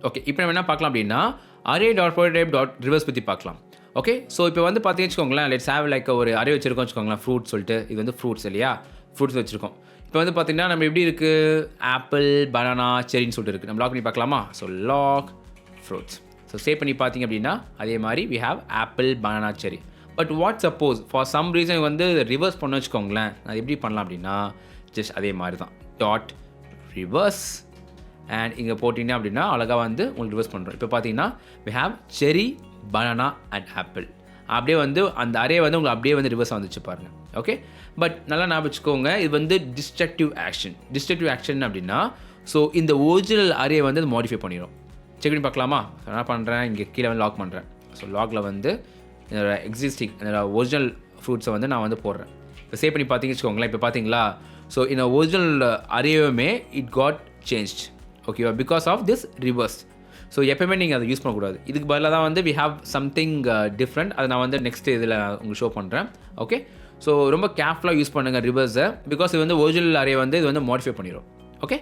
Okay, இப்போ நம்ம என்ன பார்க்கலாம் அப்படின்னா array.prototype.reverse பற்றி பார்க்கலாம். ஓகே, ஸோ இப்போ வந்து பார்த்தீங்கன்னு வச்சுக்கோங்களேன், லெட்ஸ் ஹேவ் லைக் ஒரு அரே வச்சிருக்கோம் வச்சுக்கோங்களேன், ஃப்ரூட் சொல்லிட்டு. இது வந்து ஃப்ரூட்ஸ் இல்லையா, ஃப்ரூட்ஸ் வச்சுருக்கோம். இப்போ வந்து பார்த்தீங்கன்னா நம்ம எப்படி இருக்குது, ஆப்பிள், பனானா, செரின்னு சொல்லிட்டு இருக்குது. நம்ம லாக் பண்ணி பார்க்கலாமா? So log fruits. So save பண்ணி பார்த்தீங்க அப்படின்னா அதே மாதிரி we have apple, banana, cherry. But what suppose for some reason வந்து ரிவர்ஸ் பண்ண வச்சுக்கோங்களேன், அது எப்படி பண்ணலாம் அப்படின்னா ஜஸ்ட் அதே மாதிரி தான் டாட் ரிவர்ஸ் அண்ட் இங்கே போட்டிங்கன்னா அப்படின்னா அழகாக வந்து உங்களுக்கு ரிவர்ஸ் பண்ணுறோம். இப்போ பார்த்தீங்கன்னா we have செரி, பனானா அண்ட் ஆப்பிள். அப்படியே வந்து அந்த அரே வந்து உங்களுக்கு அப்படியே வந்து ரிவர்ஸ் வந்துச்சு பாருங்கள். ஓகே, பட் நல்லா ஞாபகம் வச்சுக்கோங்க, இது வந்து டிஸ்ட்ரக்டிவ் ஆக்ஷன் அப்படின்னா ஸோ இந்த ஒரிஜினல் அரே வந்து அது மாடிஃபை பண்ணிடும். செக் பண்ணி பார்க்கலாமா? என்ன பண்ணுறேன், இங்கே கீழே வந்து லாக் பண்ணுறேன். ஸோ லாகில் வந்து என்னோட எக்ஸிஸ்டிங் என்னோட ஒரிஜினல் ஃப்ரூட்ஸை வந்து நான் வந்து போடுறேன். இப்போ சேவ் பண்ணி பார்த்தீங்கன்னு வச்சுக்கோங்களேன், இப்போ பார்த்தீங்களா, ஸோ இந்த ஒரிஜினல் அரேவுமே இட் காட் சேஞ்ச்ட். ஓகேவா, because of this reverse. So எப்போயுமே நீங்கள் அதை யூஸ் பண்ணக்கூடாது. இதுக்கு பதிலாக தான் வந்து வி ஹாவ் சம்திங் டிஃப்ரெண்ட். அதை நான் வந்து நெக்ஸ்ட் இதில் உங்களுக்கு ஷோ பண்ணுறேன். ஓகே, ஸோ ரொம்ப கேர்ஃபுல்லாக யூஸ் பண்ணுங்கள் ரிவர்ஸை, பிகாஸ் இது வந்து ஒரிஜினல் அரே வந்து இது வந்து மாடிஃபை பண்ணிடும். ஓகே,